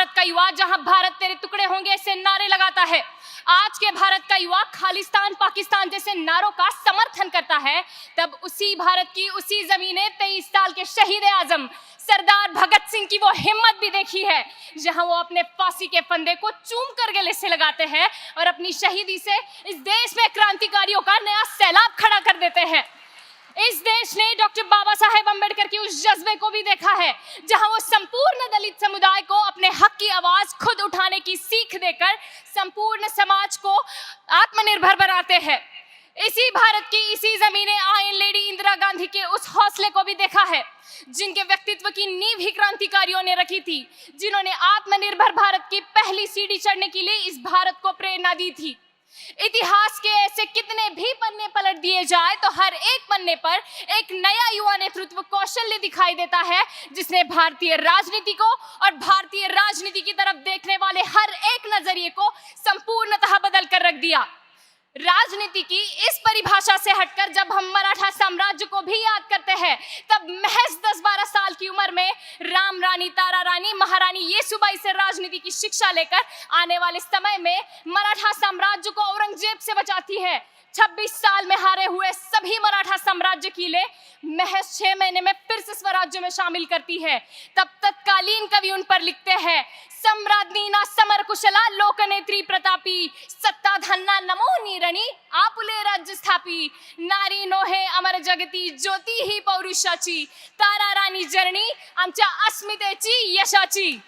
भारत का युवा जहां भारत तेरे टुकड़े होंगे ऐसे नारे लगाता है, आज के भारत का युवा खालिस्तान पाकिस्तान जैसे नारों का समर्थन करता है, तब उसी भारत की उसी जमीने 23 साल के शहीद आजम सरदार भगत सिंह की वो हिम्मत भी देखी है, जहां वो अपने फांसी के फंदे को चूम कर गले से लगाते हैं और अपनी शहीदी से इस देश में क्रांतिकारियों का नया सैलाब खड़ा कर देते हैं। इस देश ने डॉक्टर बाबा साहेब अम्बेडकर की उस जज्बे को भी देखा है, जहां वो संपूर्ण दलित समुदाय को अपने हक की आवाज खुद उठाने की सीख देकर संपूर्ण समाज को आत्मनिर्भर बनाते हैं। इसी भारत की इसी जमीने आयरन लेडी इंदिरा गांधी के उस हौसले को भी देखा है, जिनके व्यक्तित्व की नींव ही क्रांतिकारियों ने रखी थी, जिन्होंने आत्मनिर्भर भारत की पहली सीढ़ी चढ़ने के लिए इस भारत को प्रेरणा दी थी। इतिहास के ऐसे कितने भी पन्ने पलट दिए जाए तो हर एक पन्ने पर एक नया युवा नेतृत्व कौशल्य दिखाई देता है, जिसने भारतीय राजनीति को और भारतीय राजनीति की तरफ देखने वाले हर एक नजरिए को संपूर्णतः बदल कर रख दिया। राजनीति की इस परिभाषा से हटकर जब हम मराठा साम्राज्य को भी याद करते हैं, तब महज 10-12 साल की उम्र में राम रानी, तारा रानी, महारानी येसुबाई से राजनीति की शिक्षा लेकर आने वाले समय में मराठा साम्राज्य को औरंगजेब से बचाती है। 26 साल में हारे हुए सभी मराठा साम्राज्य किले महज 6 महीने में फिर से स्वराज्य में शामिल करती है। तब तत्कालीन कवि उन पर लिखते हैं, सम्राज्ञी ना समर कुशला लोकनेत्री प्रतापी, सत्ता धन्ना नमो नीरणी आपुले राज्य स्थापी, नारी नोहे अमर जगती ज्योती ही पौरुषाची, तारा रानी जरणी आमच्या अस्मितेची यशाची।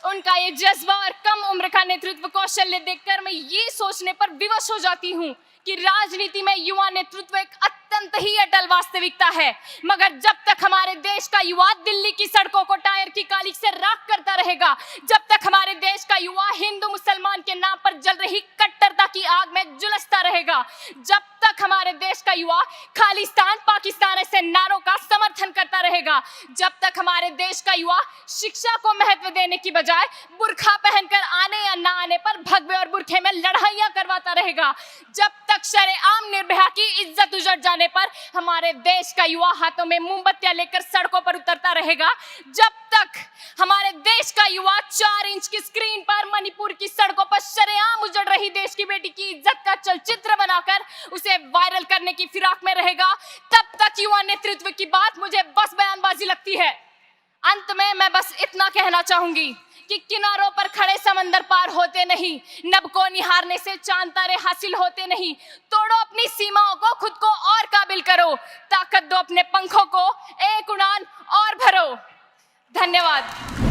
उनका ये जज्बा और कम उम्र का नेतृत्व कौशल्य देखकर मैं ये सोचने पर विवश हो जाती हूँ कि राजनीति में युवा नेतृत्व एक अत्यंत ही अटल वास्तविकता है, मगर जब तक हमारे देश का युवा दिल्ली की सड़कों को टायर की कालिख से राख करता रहेगा, जब तक हमारे देश का युवा हिंदू मुसलमान के नाम पर जल रही कट्टरता की आग में झुलसता रहेगा, जब तक हमारे देश का युवा खालिस्तान पाकिस्तान ऐसे नारों का समर्थन करता रहेगा, जब तक हमारे देश का युवा शिक्षा को महत्व देने की बजाय बुर्खा पहनकर आने या ना आने पर भगवे और बुरखे में लड़ाइयां करवाता रहेगा, जब तक शरेआम निर्भया की इज्जत उजड़ जाने पर हमारे देश का युवा हाथों में मोमबत्तियां लेकर सड़कों पर उतरता रहेगा, जब तक हमारे देश का युवा 4 इंच की स्क्रीन पर मणिपुर की सड़कों पर शरेआम उजड़ रही देश की बेटी की इज्जत का चलचित्र बनाकर उसे वायरल करने की फिराक में रहेगा, तब तक युवा नेतृत्व की बात मुझे बस बयानबाजी लगती है। अंत में मैं बस इतना कहना चाहूंगी कि किनारों पर खड़े समंदर पार होते नहीं, नभ को निहारने से चांद तारे हासिल होते नहीं, तोड़ो अपनी सीमाओं को, खुद को और काबिल करो, ताकत दो अपने पंखों को, एक उड़ान और भरो। धन्यवाद।